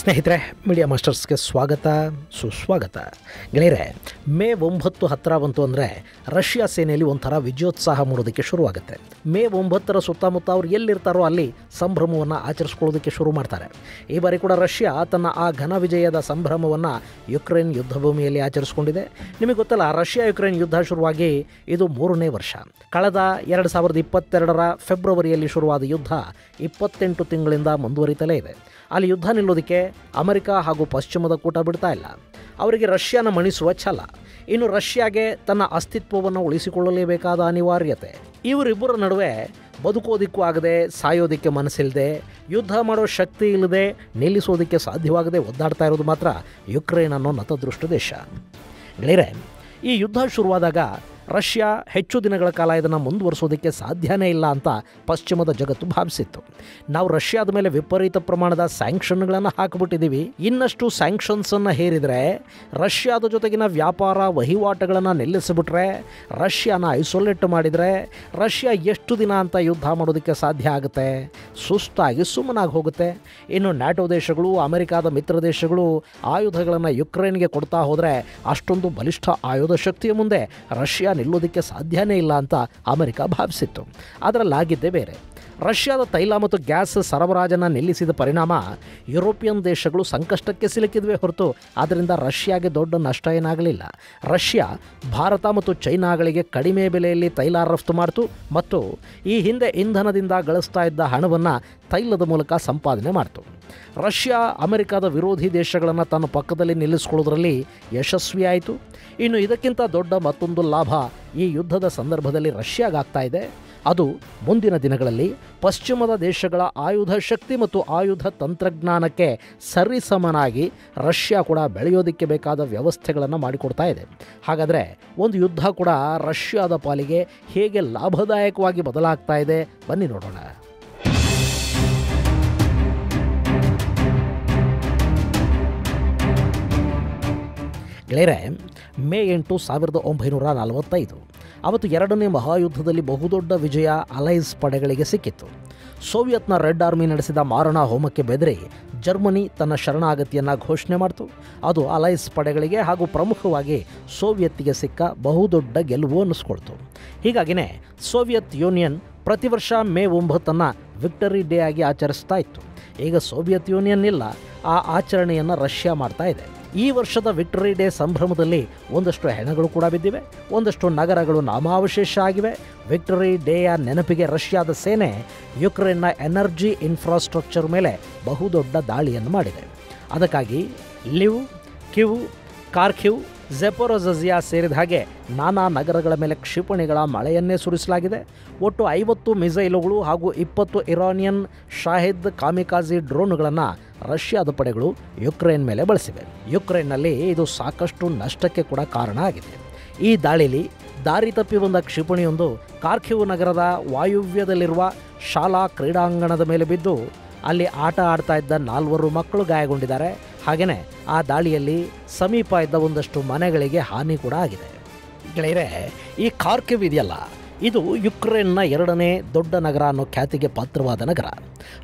ಸ್ನೇಹಿತರೆ, ಮೀಡಿಯಾ ಮಾಸ್ಟರ್ಸ್ಗೆ ಸ್ವಾಗತ ಸುಸ್ವಾಗತ. ಗೆಳೆಯರೆ, ಮೇ 9 ಹತ್ತಿರ ಬಂತು ಅಂದರೆ ರಷ್ಯಾ ಸೇನೆಯಲ್ಲಿ ಒಂಥರ ವಿಜಯೋತ್ಸಾಹ ಮೂಡೋದಕ್ಕೆ ಶುರುವಾಗುತ್ತೆ. ಮೇ 9 ಸುತ್ತಮುತ್ತ ಅವ್ರು ಎಲ್ಲಿರ್ತಾರೋ ಅಲ್ಲಿ ಸಂಭ್ರಮವನ್ನು ಆಚರಿಸ್ಕೊಳ್ಳೋದಕ್ಕೆ ಶುರು ಮಾಡ್ತಾರೆ. ಈ ಬಾರಿ ಕೂಡ ರಷ್ಯಾ ತನ್ನ ಆ ಘನ ವಿಜಯದ ಸಂಭ್ರಮವನ್ನು ಯುಕ್ರೇನ್ ಯುದ್ಧ ಭೂಮಿಯಲ್ಲಿ ಆಚರಿಸ್ಕೊಂಡಿದೆ. ನಿಮಗೆ ಗೊತ್ತಲ್ಲ, ರಷ್ಯಾ ಯುಕ್ರೇನ್ ಯುದ್ಧ ಶುರುವಾಗಿ ಇದು 3ನೇ ವರ್ಷ. ಕಳೆದ 2022 ಫೆಬ್ರವರಿಯಲ್ಲಿ ಶುರುವಾದ ಯುದ್ಧ 28 ತಿಂಗಳಿಂದ ಮುಂದುವರಿತಲೇ ಇದೆ. ಅಲ್ಲಿ ಯುದ್ಧ ನಿಲ್ಲೋದಕ್ಕೆ ಅಮೆರಿಕ ಹಾಗೂ ಪಶ್ಚಿಮದ ಕೂಟ ಬಿಡ್ತಾ ಇಲ್ಲ. ಅವರಿಗೆ ರಷ್ಯಾನ ಮಣಿಸುವ ಛಲ, ಇನ್ನು ರಷ್ಯಾಗೆ ತನ್ನ ಅಸ್ತಿತ್ವವನ್ನು ಉಳಿಸಿಕೊಳ್ಳಲೇಬೇಕಾದ ಅನಿವಾರ್ಯತೆ. ಇವರಿಬ್ಬರ ನಡುವೆ ಬದುಕೋದಿಕ್ಕೂ ಆಗದೆ, ಸಾಯೋದಕ್ಕೆ ಮನಸ್ಸಿಲ್ಲದೆ, ಯುದ್ಧ ಮಾಡೋ ಶಕ್ತಿ ಇಲ್ಲದೆ, ನಿಲ್ಲಿಸೋದಕ್ಕೆ ಸಾಧ್ಯವಾಗದೆ ಒದ್ದಾಡ್ತಾ ಇರೋದು ಮಾತ್ರ ಯುಕ್ರೇನ್ ಅನ್ನೋ ನತದೃಷ್ಟ ದೇಶ. ಗೆಳೆಯರೆ, ಈ ಯುದ್ಧ ಶುರುವಾದಾಗ ರಷ್ಯಾ ಹೆಚ್ಚು ದಿನಗಳ ಕಾಲ ಇದನ್ನು ಮುಂದುವರಿಸೋದಕ್ಕೆ ಸಾಧ್ಯನೇ ಇಲ್ಲ ಅಂತ ಪಶ್ಚಿಮದ ಜಗತ್ತು ಭಾವಿಸಿತ್ತು. ನಾವು ರಷ್ಯಾದ ಮೇಲೆ ವಿಪರೀತ ಪ್ರಮಾಣದ ಸ್ಯಾಂಕ್ಷನ್ಗಳನ್ನು ಹಾಕಿಬಿಟ್ಟಿದ್ದೀವಿ. ಇನ್ನಷ್ಟು ಸ್ಯಾಂಕ್ಷನ್ಸನ್ನು ಹೇರಿದರೆ, ರಷ್ಯಾದ ಜೊತೆಗಿನ ವ್ಯಾಪಾರ ವಹಿವಾಟುಗಳನ್ನು ನಿಲ್ಲಿಸಿಬಿಟ್ರೆ, ರಷ್ಯಾನ ಐಸೋಲೇಟ್ ಮಾಡಿದರೆ ರಷ್ಯಾ ಎಷ್ಟು ದಿನ ಅಂತ ಯುದ್ಧ ಮಾಡೋದಕ್ಕೆ ಸಾಧ್ಯ ಆಗುತ್ತೆ? ಸುಸ್ತಾಗಿ ಸುಮ್ಮನಾಗಿ ಹೋಗುತ್ತೆ. ಇನ್ನು ನ್ಯಾಟೋ ದೇಶಗಳು, ಅಮೆರಿಕಾದ ಮಿತ್ರ ದೇಶಗಳು ಆಯುಧಗಳನ್ನು ಯುಕ್ರೇನ್ಗೆ ಕೊಡ್ತಾ ಹೋದರೆ ಅಷ್ಟೊಂದು ಬಲಿಷ್ಠ ಆಯುಧ ಶಕ್ತಿಯ ಮುಂದೆ ರಷ್ಯಾ ನಿಲ್ಲೋದಕ್ಕೆ ಸಾಧ್ಯನೇ ಇಲ್ಲ ಅಂತ ಅಮೆರಿಕ ಭಾವಿಸಿತ್ತು. ಅದರಲ್ಲಾಗಿದ್ದೇ ಬೇರೆ. ರಷ್ಯಾದ ತೈಲ ಮತ್ತು ಗ್ಯಾಸ್ ಸರಬರಾಜನ್ನು ನಿಲ್ಲಿಸಿದ ಪರಿಣಾಮ ಯುರೋಪಿಯನ್ ದೇಶಗಳು ಸಂಕಷ್ಟಕ್ಕೆ ಸಿಲುಕಿದ್ವೇ ಹೊರತು ಅದರಿಂದ ರಷ್ಯಾಗೆ ದೊಡ್ಡ ನಷ್ಟ ಏನಾಗಲಿಲ್ಲ. ರಷ್ಯಾ ಭಾರತ ಮತ್ತು ಚೈನಾಗಳಿಗೆ ಕಡಿಮೆ ಬೆಲೆಯಲ್ಲಿ ತೈಲ ರಫ್ತು ಮಾಡಿತು ಮತ್ತು ಈ ಹಿಂದೆ ಇಂಧನದಿಂದ ಗಳಿಸ್ತಾ ಇದ್ದ ಹಣವನ್ನು ತೈಲದ ಮೂಲಕ ಸಂಪಾದನೆ ಮಾಡಿತು. ರಷ್ಯಾ ಅಮೆರಿಕದ ವಿರೋಧಿ ದೇಶಗಳನ್ನು ತನ್ನ ಪಕ್ಕದಲ್ಲಿ ನಿಲ್ಲಿಸಿಕೊಳ್ಳೋದ್ರಲ್ಲಿ ಯಶಸ್ವಿಯಾಯಿತು. ಇನ್ನು ಇದಕ್ಕಿಂತ ದೊಡ್ಡ ಮತ್ತೊಂದು ಲಾಭ ಈ ಯುದ್ಧದ ಸಂದರ್ಭದಲ್ಲಿ ರಷ್ಯಾಗಾಗ್ತಾ ಇದೆ. ಅದು ಮುಂದಿನ ದಿನಗಳಲ್ಲಿ ಪಶ್ಚಿಮದ ದೇಶಗಳ ಆಯುಧ ಶಕ್ತಿ ಮತ್ತು ಆಯುಧ ತಂತ್ರಜ್ಞಾನಕ್ಕೆ ಸರಿಸಮನಾಗಿ ರಷ್ಯಾ ಕೂಡ ಬೆಳೆಯೋದಕ್ಕೆ ಬೇಕಾದ ವ್ಯವಸ್ಥೆಗಳನ್ನು ಮಾಡಿಕೊಡ್ತಾ ಇದೆ. ಹಾಗಾದರೆ ಒಂದು ಯುದ್ಧ ಕೂಡ ರಷ್ಯಾದ ಪಾಲಿಗೆ ಹೇಗೆ ಲಾಭದಾಯಕವಾಗಿ ಬದಲಾಗ್ತಾ ಇದೆ, ಬನ್ನಿ ನೋಡೋಣ. ಗೆಳೆಯರೆ, ಮೇ 8, 1945 ಅವತ್ತು ಎರಡನೇ ಮಹಾಯುದ್ಧದಲ್ಲಿ ಬಹುದೊಡ್ಡ ವಿಜಯ ಅಲೈಸ್ ಪಡೆಗಳಿಗೆ ಸಿಕ್ಕಿತ್ತು. ಸೋವಿಯತ್ನ ರೆಡ್ ಆರ್ಮಿ ನಡೆಸಿದ ಮಾರಣ ಹೋಮಕ್ಕೆ ಬೆದರಿ ಜರ್ಮನಿ ತನ್ನ ಶರಣಾಗತಿಯನ್ನು ಘೋಷಣೆ ಮಾಡಿತು. ಅದು ಅಲೈಸ್ ಪಡೆಗಳಿಗೆ ಹಾಗೂ ಪ್ರಮುಖವಾಗಿ ಸೋವಿಯತ್ಗೆ ಸಿಕ್ಕ ಬಹುದೊಡ್ಡ ಗೆಲುವು ಅನ್ನಿಸ್ಕೊಳ್ತು. ಹೀಗಾಗಿನೇ ಸೋವಿಯತ್ ಯೂನಿಯನ್ ಪ್ರತಿ ವರ್ಷ ಮೇ 9 ವಿಕ್ಟರಿ ಡೇ ಆಗಿ ಆಚರಿಸ್ತಾ ಇತ್ತು. ಈಗ ಸೋವಿಯತ್ ಯೂನಿಯನ್ ಇಲ್ಲ, ಆ ಆಚರಣೆಯನ್ನು ರಷ್ಯಾ ಮಾಡ್ತಾ ಇದೆ. ಈ ವರ್ಷದ ವಿಕ್ಟರಿ ಡೇ ಸಂಭ್ರಮದಲ್ಲಿ ಒಂದಷ್ಟು ಹೆಣಗಳು ಕೂಡ ಬಿದ್ದಿವೆ, ಒಂದಷ್ಟು ನಗರಗಳು ನಾಮಾವಶೇಷ ಆಗಿವೆ. ವಿಕ್ಟರಿ ಡೇಯ ನೆನಪಿಗೆ ರಷ್ಯಾದ ಸೇನೆ ಯುಕ್ರೇನ್ನ ಎನರ್ಜಿ ಇನ್ಫ್ರಾಸ್ಟ್ರಕ್ಚರ್ ಮೇಲೆ ಬಹುದೊಡ್ಡ ದಾಳಿಯನ್ನು ಮಾಡಿದೆ. ಅದಕ್ಕಾಗಿ ಲಿವ್, ಕಿವ್, ಕಾರ್ಕಿವ್, ಝೆಪೊರೊಝಿಯಾ ಸೇರಿದ ಹಾಗೆ ನಾನಾ ನಗರಗಳ ಮೇಲೆ ಕ್ಷಿಪಣಿಗಳ ಮಳೆಯನ್ನೇ ಸುರಿಸಲಾಗಿದೆ. ಒಟ್ಟು 50 ಮಿಸೈಲುಗಳು ಹಾಗೂ 20 ಇರಾನಿಯನ್ ಶಾಹಿದ್ ಕಾಮಿಕಾಜಿ ಡ್ರೋನ್ಗಳನ್ನು ರಷ್ಯಾದ ಪಡೆಗಳು ಯುಕ್ರೇನ್ ಮೇಲೆ ಬಳಸಿವೆ. ಯುಕ್ರೇನ್ನಲ್ಲಿ ಇದು ಸಾಕಷ್ಟು ನಷ್ಟಕ್ಕೆ ಕೂಡ ಕಾರಣ ಆಗಿದೆ. ಈ ದಾಳಿಲಿ ದಾರಿ ತಪ್ಪಿ ಬಂದ ಕ್ಷಿಪಣಿಯೊಂದು ಕಾರ್ಕಿವ್ ನಗರದ ವಾಯುವ್ಯದಲ್ಲಿರುವ ಶಾಲಾ ಕ್ರೀಡಾಂಗಣದ ಮೇಲೆ ಬಿದ್ದು ಅಲ್ಲಿ ಆಟ ಆಡ್ತಾ ಇದ್ದ 4 ಮಕ್ಕಳು ಗಾಯಗೊಂಡಿದ್ದಾರೆ. ಹಾಗೆಯೇ ಆ ದಾಳಿಯಲ್ಲಿ ಸಮೀಪ ಇದ್ದ ಒಂದಷ್ಟು ಮನೆಗಳಿಗೆ ಹಾನಿ ಕೂಡ ಆಗಿದೆ. ಗೆಳೆಯರೆ, ಈ ಕಾರ್ಕಿವ್ ಇದೆಯಲ್ಲ, ಇದು ಯುಕ್ರೇನ್ನ 2ನೇ ದೊಡ್ಡ ನಗರ ಅನ್ನೋ ಖ್ಯಾತಿಗೆ ಪಾತ್ರವಾದ ನಗರ.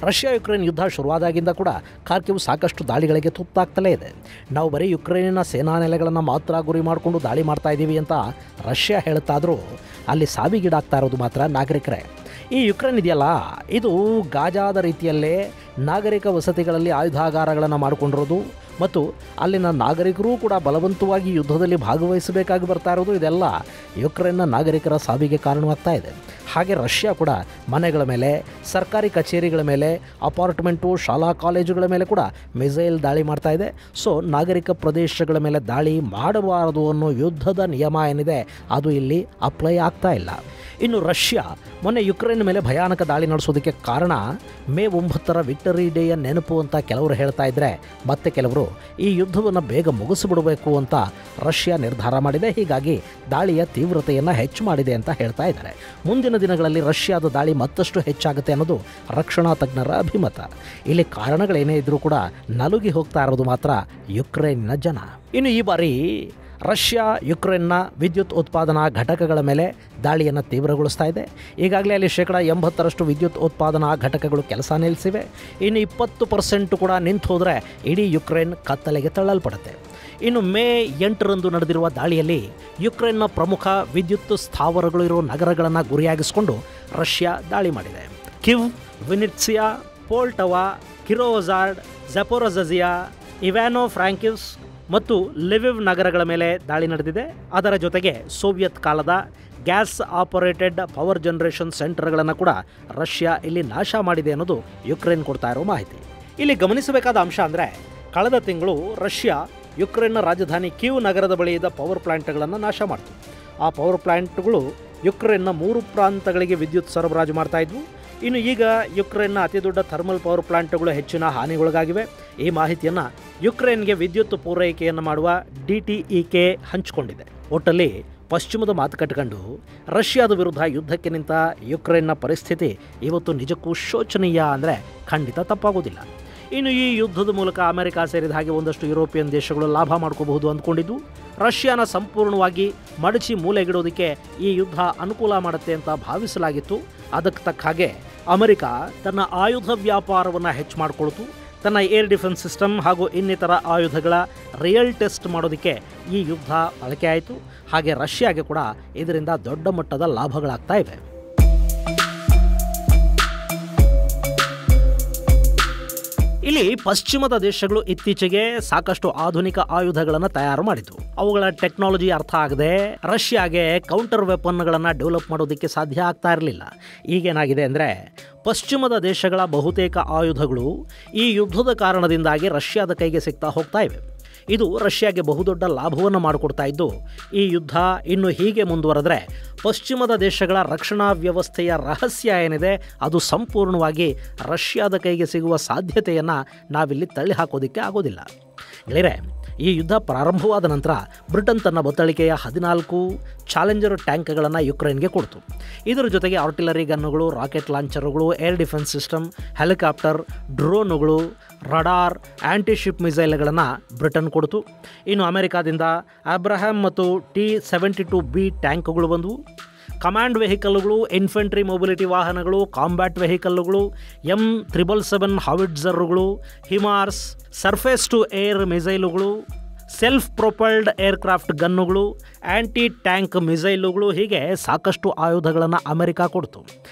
ರಷ್ಯಾ ಯುಕ್ರೇನ್ ಯುದ್ಧ ಶುರುವಾದಾಗಿಂದ ಕೂಡ ಕಾರ್ಕಿವ್ ಸಾಕಷ್ಟು ದಾಳಿಗಳಿಗೆ ತುತ್ತಾಗ್ತಲೇ ಇದೆ. ನಾವು ಬರೀ ಯುಕ್ರೇನಿನ ಸೇನಾ ನೆಲೆಗಳನ್ನು ಮಾತ್ರ ಗುರಿ ಮಾಡಿಕೊಂಡು ದಾಳಿ ಮಾಡ್ತಾ ಇದ್ದೀವಿ ಅಂತ ರಷ್ಯಾ ಹೇಳ್ತಾದರೂ ಅಲ್ಲಿ ಸಾವಿಗೀಡಾಗ್ತಾ ಇರೋದು ಮಾತ್ರ ನಾಗರಿಕರೇ. ಈ ಯುಕ್ರೇನ್ ಇದೆಯಲ್ಲ, ಇದು ಗಾಜಾದ ರೀತಿಯಲ್ಲೇ ನಾಗರಿಕ ವಸತಿಗಳಲ್ಲಿ ಆಯುಧಾಗಾರಗಳನ್ನು ಮಾಡಿಕೊಂಡಿರೋದು ಮತ್ತು ಅಲ್ಲಿನ ನಾಗರಿಕರೂ ಕೂಡ ಬಲವಂತವಾಗಿ ಯುದ್ಧದಲ್ಲಿ ಭಾಗವಹಿಸಬೇಕಾಗಿ ಬರ್ತಾ ಇರೋದು, ಇದೆಲ್ಲ ಯುಕ್ರೇನ್ನ ನಾಗರಿಕರ ಸಾವಿಗೆ ಕಾರಣವಾಗ್ತಾ ಇದೆ. ಹಾಗೆ ರಷ್ಯಾ ಕೂಡ ಮನೆಗಳ ಮೇಲೆ, ಸರ್ಕಾರಿ ಕಚೇರಿಗಳ ಮೇಲೆ, ಅಪಾರ್ಟ್ಮೆಂಟು, ಶಾಲಾ ಕಾಲೇಜುಗಳ ಮೇಲೆ ಕೂಡ ಮಿಸೈಲ್ ದಾಳಿ ಮಾಡ್ತಾ ಇದೆ. ಸೊ ನಾಗರಿಕ ಪ್ರದೇಶಗಳ ಮೇಲೆ ದಾಳಿ ಮಾಡಬಾರದು ಅನ್ನೋ ಯುದ್ಧದ ನಿಯಮ ಏನಿದೆ ಅದು ಇಲ್ಲಿ ಅಪ್ಲೈ ಆಗ್ತಾ ಇಲ್ಲ. ಇನ್ನು ರಷ್ಯಾ ಮೊನ್ನೆ ಯುಕ್ರೇನ್ ಮೇಲೆ ಭಯಾನಕ ದಾಳಿ ನಡೆಸೋದಕ್ಕೆ ಕಾರಣ ಮೇ 9 ವಿಕ್ಟರಿ ಡೇಯ ನೆನಪು ಅಂತ ಕೆಲವರು ಹೇಳ್ತಾ ಇದ್ದರೆ, ಮತ್ತೆ ಕೆಲವರು ಈ ಯುದ್ಧವನ್ನು ಬೇಗ ಮುಗಿಸಿಬಿಡಬೇಕು ಅಂತ ರಷ್ಯಾ ನಿರ್ಧಾರ ಮಾಡಿದೆ. ಹೀಗಾಗಿ ದಾಳಿಯ ತೀವ್ರತೆಯನ್ನು ಹೆಚ್ಚು ಮಾಡಿದೆ ಅಂತ ಹೇಳ್ತಾ ಇದ್ದಾರೆ. ಮುಂದಿನ ದಿನಗಳಲ್ಲಿ ರಷ್ಯಾದ ದಾಳಿ ಮತ್ತಷ್ಟು ಹೆಚ್ಚಾಗುತ್ತೆ ಅನ್ನೋದು ರಕ್ಷಣಾ ತಜ್ಞರ ಅಭಿಮತ. ಇಲ್ಲಿ ಕಾರಣಗಳೇನೇ ಇದ್ದರೂ ಕೂಡ ನಲುಗಿ ಹೋಗ್ತಾ ಇರೋದು ಮಾತ್ರ ಯುಕ್ರೇನಿನ ಜನ. ಇನ್ನು ಈ ಬಾರಿ ರಷ್ಯಾ ಯುಕ್ರೇನ್ನ ವಿದ್ಯುತ್ ಉತ್ಪಾದನಾ ಘಟಕಗಳ ಮೇಲೆ ದಾಳಿಯನ್ನು ತೀವ್ರಗೊಳಿಸ್ತಾ ಇದೆ. ಈಗಾಗಲೇ ಅಲ್ಲಿ 80% ವಿದ್ಯುತ್ ಉತ್ಪಾದನಾ ಘಟಕಗಳು ಕೆಲಸ ನಿಲ್ಲಿಸಿವೆ. ಇನ್ನು 20% ಕೂಡ ನಿಂತು ಹೋದರೆ ಇಡೀ ಯುಕ್ರೇನ್ ಕತ್ತಲೆಗೆ ತಳ್ಳಲ್ಪಡುತ್ತೆ. ಇನ್ನು ಮೇ 8ರಂದು ನಡೆದಿರುವ ದಾಳಿಯಲ್ಲಿ ಯುಕ್ರೇನ್ನ ಪ್ರಮುಖ ವಿದ್ಯುತ್ ಸ್ಥಾವರಗಳು ಇರುವ ನಗರಗಳನ್ನು ಗುರಿಯಾಗಿಸಿಕೊಂಡು ರಷ್ಯಾ ದಾಳಿ ಮಾಡಿದೆ. ಕಿವ್, ವಿನಿಟ್ಸಿಯಾ, ಪೋಲ್ಟವಾ, ಕಿರೋಜಾರ್ಡ್, ಝಪೋರೊಝಿಯಾ, ಇವಾನೋ ಫ್ರಾಂಕಿವ್ಸ್ ಮತ್ತು ಲಿವಿವ್ ನಗರಗಳ ಮೇಲೆ ದಾಳಿ ನಡೆದಿದೆ. ಅದರ ಜೊತೆಗೆ ಸೋವಿಯತ್ ಕಾಲದ ಗ್ಯಾಸ್ ಆಪರೇಟೆಡ್ ಪವರ್ ಜನರೇಷನ್ ಸೆಂಟರ್ಗಳನ್ನು ಕೂಡ ರಷ್ಯಾ ಇಲ್ಲಿ ನಾಶ ಮಾಡಿದೆ ಅನ್ನೋದು ಯುಕ್ರೇನ್ ಕೊಡ್ತಾ ಇರೋ ಮಾಹಿತಿ. ಇಲ್ಲಿ ಗಮನಿಸಬೇಕಾದ ಅಂಶ ಅಂದರೆ, ಕಳೆದ ತಿಂಗಳು ರಷ್ಯಾ ಯುಕ್ರೇನ್ನ ರಾಜಧಾನಿ ಕೀವ್ ನಗರದ ಬಳಿ ಇದ್ದ ಪವರ್ ಪ್ಲಾಂಟ್ಗಳನ್ನು ನಾಶ ಮಾಡಿತು. ಆ ಪವರ್ ಪ್ಲಾಂಟ್ಗಳು ಯುಕ್ರೇನ್ನ 3 ಪ್ರಾಂತಗಳಿಗೆ ವಿದ್ಯುತ್ ಸರಬರಾಜು ಮಾಡ್ತಾ ಇದ್ವು. ಇನ್ನು ಈಗ ಯುಕ್ರೇನ್ನ ಅತಿದೊಡ್ಡ ಥರ್ಮಲ್ ಪವರ್ ಪ್ಲಾಂಟ್ಗಳು ಹೆಚ್ಚಿನ ಹಾನಿಗೊಳಗಾಗಿವೆ. ಈ ಮಾಹಿತಿಯನ್ನು ಯುಕ್ರೇನ್ಗೆ ವಿದ್ಯುತ್ ಪೂರೈಕೆಯನ್ನು ಮಾಡುವ DTEK ಹಂಚಿಕೊಂಡಿದೆ. ಒಟ್ಟಲ್ಲಿ ಪಶ್ಚಿಮದ ಮಾತು ಕಟ್ಟಿಕೊಂಡು ರಷ್ಯಾದ ವಿರುದ್ಧ ಯುದ್ಧಕ್ಕೆ ನಿಂತ ಯುಕ್ರೇನ್ನ ಪರಿಸ್ಥಿತಿ ಇವತ್ತು ನಿಜಕ್ಕೂ ಶೋಚನೀಯ ಅಂದರೆ ಖಂಡಿತ ತಪ್ಪಾಗೋದಿಲ್ಲ. ಇನ್ನು ಈ ಯುದ್ಧದ ಮೂಲಕ ಅಮೆರಿಕ ಸೇರಿದ ಹಾಗೆ ಒಂದಷ್ಟು ಯುರೋಪಿಯನ್ ದೇಶಗಳು ಲಾಭ ಮಾಡ್ಕೋಬಹುದು ಅಂದ್ಕೊಂಡಿದ್ದು, ರಷ್ಯಾನ ಸಂಪೂರ್ಣವಾಗಿ ಮಡಚಿ ಮೂಲೆಗಿಡೋದಕ್ಕೆ ಈ ಯುದ್ಧ ಅನುಕೂಲ ಮಾಡುತ್ತೆ ಅಂತ ಭಾವಿಸಲಾಗಿತ್ತು. ಅದಕ್ಕೆ ತಕ್ಕ ಹಾಗೆ ಅಮೆರಿಕ ತನ್ನ ಆಯುಧ ವ್ಯಾಪಾರವನ್ನು ಹೆಚ್ಚು ಮಾಡಿಕೊಳ್ತು. ತನ್ನ ಏರ್ ಡಿಫೆನ್ಸ್ ಸಿಸ್ಟಮ್ ಹಾಗೂ ಇನ್ನಿತರ ಆಯುಧಗಳ ರಿಯಲ್ ಟೆಸ್ಟ್ ಮಾಡೋದಕ್ಕೆ ಈ ಯುದ್ಧ ಬಳಕೆ ಆಯಿತು. ಹಾಗೆ ರಷ್ಯಾಗೆ ಕೂಡ ಇದರಿಂದ ದೊಡ್ಡ ಮಟ್ಟದ ಲಾಭಗಳಾಗ್ತಾ ಇವೆ. ಇಲ್ಲಿ ಪಶ್ಚಿಮದ ದೇಶಗಳು ಇತ್ತೀಚೆಗೆ ಸಾಕಷ್ಟು ಆಧುನಿಕ ಆಯುಧಗಳನ್ನು ತಯಾರು ಮಾಡಿತು. ಅವುಗಳ ಟೆಕ್ನಾಲಜಿ ಅರ್ಥ ಆಗದೆ ರಷ್ಯಾಗೆ ಕೌಂಟರ್ ವೆಪನ್ಗಳನ್ನು ಡೆವಲಪ್ ಮಾಡೋದಕ್ಕೆ ಸಾಧ್ಯ ಆಗ್ತಾ ಇರಲಿಲ್ಲ. ಈಗೇನಾಗಿದೆ ಅಂದರೆ, ಪಶ್ಚಿಮದ ದೇಶಗಳ ಬಹುತೇಕ ಆಯುಧಗಳು ಈ ಯುದ್ಧದ ಕಾರಣದಿಂದಾಗಿ ರಷ್ಯಾದ ಕೈಗೆ ಸಿಗ್ತಾ ಹೋಗ್ತಾ ಇವೆ. ಇದು ರಷ್ಯಾಗೆ ಬಹುದೊಡ್ಡ ಲಾಭವನ್ನು ಮಾಡಿಕೊಡ್ತಾ ಇದ್ದು, ಈ ಯುದ್ಧ ಇನ್ನು ಹೀಗೆ ಮುಂದುವರೆದರೆ ಪಶ್ಚಿಮದ ದೇಶಗಳ ರಕ್ಷಣಾ ವ್ಯವಸ್ಥೆಯ ರಹಸ್ಯ ಏನಿದೆ ಅದು ಸಂಪೂರ್ಣವಾಗಿ ರಷ್ಯಾದ ಕೈಗೆ ಸಿಗುವ ಸಾಧ್ಯತೆಯನ್ನು ನಾವಿಲ್ಲಿ ತಳ್ಳಿ ಹಾಕೋದಕ್ಕೆ ಆಗೋದಿಲ್ಲ. ಗೆಳೆಯರೆ, ಈ ಯುದ್ಧ ಪ್ರಾರಂಭವಾದ ನಂತರ ಬ್ರಿಟನ್ ತನ್ನ ಬತ್ತಳಿಕೆಯ 14 ಚಾಲೆಂಜರ್ ಟ್ಯಾಂಕ್ಗಳನ್ನು ಯುಕ್ರೇನ್ಗೆ ಕೊಡ್ತು. ಇದರ ಜೊತೆಗೆ ಆರ್ಟಿಲರಿ ಗನ್ನುಗಳು, ರಾಕೆಟ್ ಲಾಂಚರ್ಗಳು, ಏರ್ ಡಿಫೆನ್ಸ್ ಸಿಸ್ಟಮ್, ಹೆಲಿಕಾಪ್ಟರ್, ಡ್ರೋನುಗಳು, ರಡಾರ್, ಆ್ಯಂಟಿಶಿಪ್ ಮಿಸೈಲ್ಗಳನ್ನು ಬ್ರಿಟನ್ ಕೊಡ್ತು. ಇನ್ನು ಅಮೆರಿಕಾದಿಂದ ಅಬ್ರಹಾಂ ಮತ್ತು T-72B ಟ್ಯಾಂಕ್ಗಳು ಬಂದವು. ಕಮಾಂಡ್ ವೆಹಿಕಲ್ಗಳು, ಇನ್ಫೆಂಟ್ರಿ ಮೊಬಿಲಿಟಿ ವಾಹನಗಳು, ಕಾಂಬ್ಯಾಟ್ ವೆಹಿಕಲ್ಗಳು, M777 ಹಾವಿಟ್ಜರ್ಗಳು, ಹಿಮಾರ್ಸ್, ಸರ್ಫೇಸ್ ಟು ಏರ್ ಮಿಸೈಲುಗಳು, ಸೆಲ್ಫ್ ಪ್ರೊಪಲ್ಡ್ ಏರ್ಕ್ರಾಫ್ಟ್ ಗನ್ನುಗಳು, ಆ್ಯಂಟಿ ಟ್ಯಾಂಕ್ ಮಿಸೈಲುಗಳು, ಹೀಗೆ ಸಾಕಷ್ಟು ಆಯುಧಗಳನ್ನು ಅಮೆರಿಕ ಕೊಡ್ತು.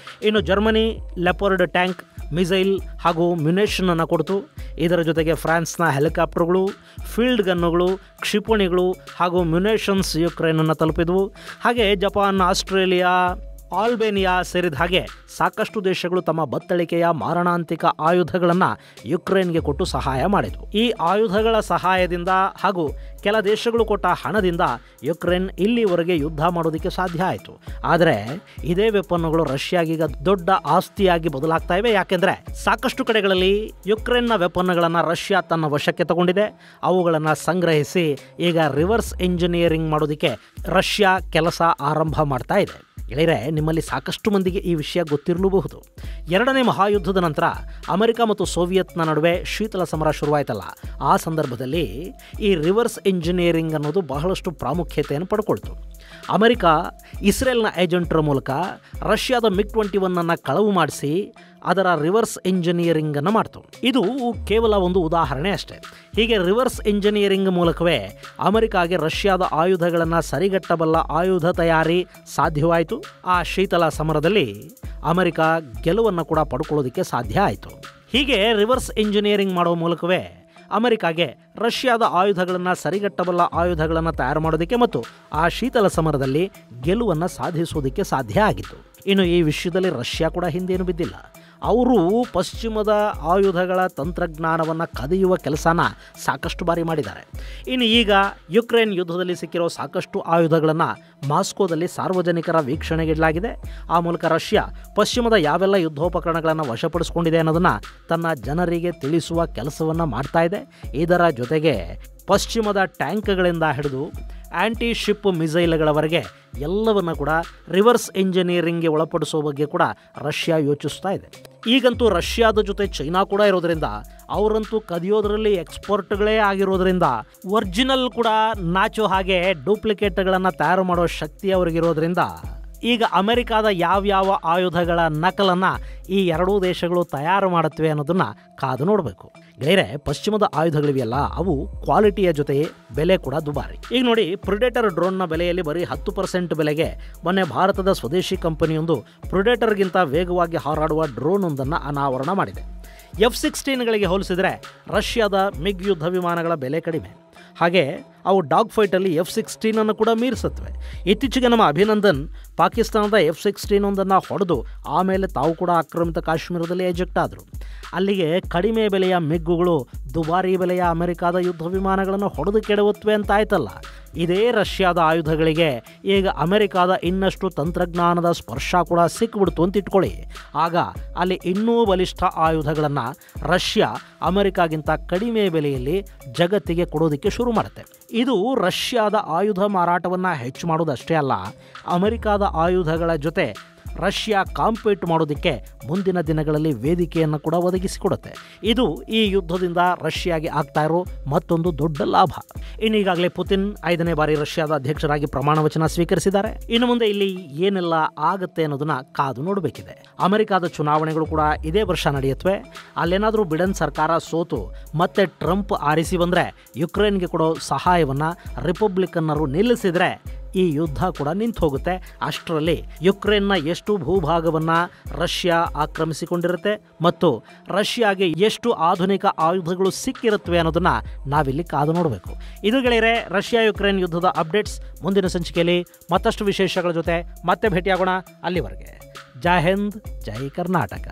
ಇನ್ನು ಜರ್ಮನಿ ಲೆಪರ್ಡ್ ಟ್ಯಾಂಕ್, ಮಿಸೈಲ್ ಹಾಗೂ ಮ್ಯುನೇಷನನ್ನು ಕೊಡ್ತು. ಇದರ ಜೊತೆಗೆ ಫ್ರಾನ್ಸ್ನ ಹೆಲಿಕಾಪ್ಟರ್ಗಳು, ಫೀಲ್ಡ್ ಗನ್ನುಗಳು, ಕ್ಷಿಪಣಿಗಳು ಹಾಗೂ ಮ್ಯುನೇಷನ್ಸ್ ಯುಕ್ರೇನನ್ನು ತಲುಪಿದವು. ಹಾಗೆ ಜಪಾನ್, ಆಸ್ಟ್ರೇಲಿಯಾ, ಆಲ್ಬೇನಿಯಾ ಸೇರಿದ ಹಾಗೆ ಸಾಕಷ್ಟು ದೇಶಗಳು ತಮ್ಮ ಬತ್ತಳಿಕೆಯ ಮಾರಣಾಂತಿಕ ಆಯುಧಗಳನ್ನು ಯುಕ್ರೇನ್ಗೆ ಕೊಟ್ಟು ಸಹಾಯ ಮಾಡಿದವು. ಈ ಆಯುಧಗಳ ಸಹಾಯದಿಂದ ಹಾಗೂ ಕೆಲ ದೇಶಗಳು ಕೊಟ್ಟ ಹಣದಿಂದ ಯುಕ್ರೇನ್ ಇಲ್ಲಿವರೆಗೆ ಯುದ್ಧ ಮಾಡೋದಕ್ಕೆ ಸಾಧ್ಯ ಆಯಿತು. ಆದರೆ ಇದೇ ವೆಪನ್ನುಗಳು ರಷ್ಯಾಗೀಗ ದೊಡ್ಡ ಆಸ್ತಿಯಾಗಿ ಬದಲಾಗ್ತಾ ಇವೆ. ಯಾಕೆಂದರೆ ಸಾಕಷ್ಟು ಕಡೆಗಳಲ್ಲಿ ಯುಕ್ರೇನ್ನ ವೆಪನ್ಗಳನ್ನು ರಷ್ಯಾ ತನ್ನ ವಶಕ್ಕೆ ತಗೊಂಡಿದೆ. ಅವುಗಳನ್ನು ಸಂಗ್ರಹಿಸಿ ಈಗ ರಿವರ್ಸ್ ಇಂಜಿನಿಯರಿಂಗ್ ಮಾಡೋದಕ್ಕೆ ರಷ್ಯಾ ಕೆಲಸ ಆರಂಭ ಮಾಡ್ತಾ ಇದೆ. ಗೆಳೆಯರೆ, ನಿಮ್ಮಲ್ಲಿ ಸಾಕಷ್ಟು ಮಂದಿಗೆ ಈ ವಿಷಯ ಗೊತ್ತಿರಲೂಬಹುದು. 2ನೇ ಮಹಾಯುದ್ಧದ ನಂತರ ಅಮೆರಿಕ ಮತ್ತು ಸೋವಿಯತ್ನ ನಡುವೆ ಶೀತಲ ಸಮರ ಶುರುವಾಯಿತಲ್ಲ, ಆ ಸಂದರ್ಭದಲ್ಲಿ ಈ ರಿವರ್ಸ್ ಇಂಜಿನಿಯರಿಂಗ್ ಅನ್ನೋದು ಬಹಳಷ್ಟು ಪ್ರಾಮುಖ್ಯತೆಯನ್ನು ಪಡ್ಕೊಳ್ತು. ಅಮೆರಿಕ ಇಸ್ರೇಲ್ನ ಏಜೆಂಟರ ಮೂಲಕ ರಷ್ಯಾದ MiG-21 ಕಳವು ಮಾಡಿಸಿ ಅದರ ರಿವರ್ಸ್ ಇಂಜಿನಿಯರಿಂಗನ್ನು ಮಾಡ್ತು. ಇದು ಕೇವಲ ಒಂದು ಉದಾಹರಣೆ ಅಷ್ಟೇ. ಹೀಗೆ ರಿವರ್ಸ್ ಇಂಜಿನಿಯರಿಂಗ್ ಮೂಲಕವೇ ಅಮೆರಿಕಾಗೆ ರಷ್ಯಾದ ಆಯುಧಗಳನ್ನು ಸರಿಗಟ್ಟಬಲ್ಲ ಆಯುಧ ತಯಾರಿ ಸಾಧ್ಯವಾಯಿತು. ಆ ಶೀತಲ ಸಮರದಲ್ಲಿ ಅಮೆರಿಕ ಗೆಲುವನ್ನು ಕೂಡ ಪಡ್ಕೊಳ್ಳೋದಕ್ಕೆ ಸಾಧ್ಯ ಆಯಿತು. ಹೀಗೆ ರಿವರ್ಸ್ ಇಂಜಿನಿಯರಿಂಗ್ ಮಾಡೋ ಮೂಲಕವೇ ಅಮೆರಿಕಾಗೆ ರಷ್ಯಾದ ಆಯುಧಗಳನ್ನು ಸರಿಗಟ್ಟಬಲ್ಲ ಆಯುಧಗಳನ್ನು ತಯಾರು ಮಾಡೋದಕ್ಕೆ ಮತ್ತು ಆ ಶೀತಲ ಸಮರದಲ್ಲಿ ಗೆಲುವನ್ನು ಸಾಧಿಸೋದಕ್ಕೆ ಸಾಧ್ಯ ಆಗಿತ್ತು. ಇನ್ನು ಈ ವಿಷಯದಲ್ಲಿ ರಷ್ಯಾ ಕೂಡ ಹಿಂದೇನು ಬಿದ್ದಿಲ್ಲ. ಅವರು ಪಶ್ಚಿಮದ ಆಯುಧಗಳ ತಂತ್ರಜ್ಞಾನವನ್ನು ಕದಿಯುವ ಕೆಲಸನ ಸಾಕಷ್ಟು ಬಾರಿ ಮಾಡಿದ್ದಾರೆ. ಇನ್ನು ಈಗ ಯುಕ್ರೇನ್ ಯುದ್ಧದಲ್ಲಿ ಸಿಕ್ಕಿರೋ ಸಾಕಷ್ಟು ಆಯುಧಗಳನ್ನು ಮಾಸ್ಕೋದಲ್ಲಿ ಸಾರ್ವಜನಿಕರ ವೀಕ್ಷಣೆಗಿಡಲಾಗಿದೆ. ಆ ಮೂಲಕ ರಷ್ಯಾ ಪಶ್ಚಿಮದ ಯಾವೆಲ್ಲ ಯುದ್ಧೋಪಕರಣಗಳನ್ನು ವಶಪಡಿಸಿಕೊಂಡಿದೆ ಅನ್ನೋದನ್ನು ತನ್ನ ಜನರಿಗೆ ತಿಳಿಸುವ ಕೆಲಸವನ್ನು ಮಾಡ್ತಾ ಇದೆ. ಇದರ ಜೊತೆಗೆ ಪಶ್ಚಿಮದ ಟ್ಯಾಂಕ್ಗಳಿಂದ ಹಿಡಿದು ಆ್ಯಂಟಿ ಶಿಪ್ ಮಿಸೈಲ್ಗಳವರೆಗೆ ಎಲ್ಲವನ್ನ ಕೂಡ ರಿವರ್ಸ್ ಇಂಜಿನಿಯರಿಂಗ್ಗೆ ಒಳಪಡಿಸೋ ಬಗ್ಗೆ ಕೂಡ ರಷ್ಯಾ ಯೋಚಿಸ್ತಾ ಇದೆ. ಈಗಂತೂ ರಷ್ಯಾದ ಜೊತೆ ಚೈನಾ ಕೂಡ ಇರೋದ್ರಿಂದ ಅವರಂತೂ ಕದಿಯೋದ್ರಲ್ಲಿ ಎಕ್ಸ್ಪರ್ಟ್ಗಳೇ ಆಗಿರೋದ್ರಿಂದ ಒರಿಜಿನಲ್ ಕೂಡ ನಾಚೋ ಹಾಗೆ ಡೂಪ್ಲಿಕೇಟ್ಗಳನ್ನು ತಯಾರು ಮಾಡೋ ಶಕ್ತಿ ಅವರಿಗಿರೋದ್ರಿಂದ ಈಗ ಅಮೆರಿಕಾದ ಯಾವ್ಯಾವ ಆಯುಧಗಳ ನಕಲನ್ನು ಈ ಎರಡೂ ದೇಶಗಳು ತಯಾರು ಮಾಡುತ್ತವೆ ಅನ್ನೋದನ್ನು ಕಾದು ನೋಡಬೇಕು. ಗೆಳೆಯರೆ, ಪಶ್ಚಿಮದ ಆಯುಧಗಳಿವೆಯಲ್ಲ ಅವು ಕ್ವಾಲಿಟಿಯ ಜೊತೆ ಬೆಲೆ ಕೂಡ ದುಬಾರಿ. ಈಗ ನೋಡಿ, ಪ್ರಿಡೇಟರ್ ಡ್ರೋನ್ನ ಬೆಲೆಯಲ್ಲಿ ಬರೀ 10% ಬೆಲೆಗೆ ಮೊನ್ನೆ ಭಾರತದ ಸ್ವದೇಶಿ ಕಂಪನಿಯೊಂದು ಪ್ರಿಡೇಟರ್ಗಿಂತ ವೇಗವಾಗಿ ಹಾರಾಡುವ ಡ್ರೋನ್ ಒಂದನ್ನು ಅನಾವರಣ ಮಾಡಿದೆ. F-16ಗಳಿಗೆ ಹೋಲಿಸಿದರೆ ರಷ್ಯಾದ ಮಿಗ್ ಯುದ್ಧ ವಿಮಾನಗಳ ಬೆಲೆ ಕಡಿಮೆ. ಹಾಗೆ ಅವು ಡಾಗ್ ಫೈಟಲ್ಲಿ F-16 ಕೂಡ ಮೀರಿಸುತ್ತವೆ. ಇತ್ತೀಚೆಗೆ ನಮ್ಮ ಅಭಿನಂದನ್ ಪಾಕಿಸ್ತಾನದ F-16 ಒಂದನ್ನು ಹೊಡೆದು ಆಮೇಲೆ ತಾವು ಕೂಡ ಆಕ್ರಮಿತ ಕಾಶ್ಮೀರದಲ್ಲಿ ಎಜೆಕ್ಟ್ ಆದರು. ಅಲ್ಲಿಗೆ ಕಡಿಮೆ ಬೆಲೆಯ ಮಿಗ್ಗುಗಳು ದುಬಾರಿ ಬೆಲೆಯ ಅಮೆರಿಕಾದ ಯುದ್ಧ ವಿಮಾನಗಳನ್ನು ಹೊಡೆದು ಕೆಡವುತ್ತವೆ ಅಂತ ಆಯ್ತಲ್ಲ. ಇದೇ ರಷ್ಯಾದ ಆಯುಧಗಳಿಗೆ ಈಗ ಅಮೆರಿಕಾದ ಇನ್ನಷ್ಟು ತಂತ್ರಜ್ಞಾನದ ಸ್ಪರ್ಶ ಕೂಡ ಸಿಕ್ಕಿಬಿಡ್ತು ಅಂತ ಇಟ್ಕೊಳ್ಳಿ. ಆಗ ಅಲ್ಲಿ ಇನ್ನೂ ಬಲಿಷ್ಠ ಆಯುಧಗಳನ್ನು ರಷ್ಯಾ ಅಮೆರಿಕಾಗಿಂತ ಕಡಿಮೆ ಬೆಲೆಯಲ್ಲಿ ಜಗತ್ತಿಗೆ ಕೊಡೋದಕ್ಕೆ ಶುರು ಮಾಡುತ್ತೆ. ಇದು ರಷ್ಯಾದ ಆಯುಧ ಮಾರಾಟವನ್ನು ಹೆಚ್ಚು ಮಾಡೋದಷ್ಟೇ ಅಲ್ಲ, ಅಮೆರಿಕಾದ ಆಯುಧಗಳ ಜೊತೆ ರಷ್ಯಾ ಕಾಂಪೀಟ್ ಮಾಡೋದಕ್ಕೆ ಮುಂದಿನ ದಿನಗಳಲ್ಲಿ ವೇದಿಕೆಯನ್ನು ಕೂಡ ಒದಗಿಸಿಕೊಡುತ್ತೆ. ಇದು ಈ ಯುದ್ಧದಿಂದ ರಷ್ಯಾಗೆ ಆಗ್ತಾ ಇರೋ ಮತ್ತೊಂದು ದೊಡ್ಡ ಲಾಭ. ಇನ್ನೀಗಾಗಲೇ ಪುತಿನ್ 5ನೇ ಬಾರಿ ರಷ್ಯಾದ ಅಧ್ಯಕ್ಷರಾಗಿ ಪ್ರಮಾಣ ವಚನ ಸ್ವೀಕರಿಸಿದ್ದಾರೆ. ಇನ್ನು ಮುಂದೆ ಇಲ್ಲಿ ಏನೆಲ್ಲ ಆಗುತ್ತೆ ಅನ್ನೋದನ್ನ ಕಾದು ನೋಡಬೇಕಿದೆ. ಅಮೆರಿಕಾದ ಚುನಾವಣೆಗಳು ಕೂಡ ಇದೇ ವರ್ಷ ನಡೆಯುತ್ತವೆ. ಅಲ್ಲೇನಾದರೂ ಬಿಡೆನ್ ಸರ್ಕಾರ ಸೋತು ಮತ್ತೆ ಟ್ರಂಪ್ ಆರಿಸಿ ಬಂದರೆ ಯುಕ್ರೇನ್ಗೆ ಕೊಡೋ ಸಹಾಯವನ್ನು ರಿಪಬ್ಲಿಕನ್ನರು ನಿಲ್ಲಿಸಿದರೆ ಈ ಯುದ್ಧ ಕೂಡ ನಿಂತು ಹೋಗುತ್ತೆ. ಅಷ್ಟರಲ್ಲಿ ಯುಕ್ರೇನ್ನ ಎಷ್ಟು ಭೂಭಾಗವನ್ನು ರಷ್ಯಾ ಆಕ್ರಮಿಸಿಕೊಂಡಿರುತ್ತೆ ಮತ್ತು ರಷ್ಯಾಗೆ ಎಷ್ಟು ಆಧುನಿಕ ಆಯುಧಗಳು ಸಿಕ್ಕಿರುತ್ತವೆ ಅನ್ನೋದನ್ನು ನಾವಿಲ್ಲಿ ಕಾದು ನೋಡಬೇಕು. ಇದು ಗೆಳೆಯರೆ, ರಷ್ಯಾ ಯುಕ್ರೇನ್ ಯುದ್ಧದ ಅಪ್ಡೇಟ್ಸ್. ಮುಂದಿನ ಸಂಚಿಕೆಯಲ್ಲಿ ಮತ್ತಷ್ಟು ವಿಶೇಷಗಳ ಜೊತೆ ಮತ್ತೆ ಭೇಟಿಯಾಗೋಣ. ಅಲ್ಲಿವರೆಗೆ ಜೈ ಹಿಂದ್, ಜೈ ಕರ್ನಾಟಕ.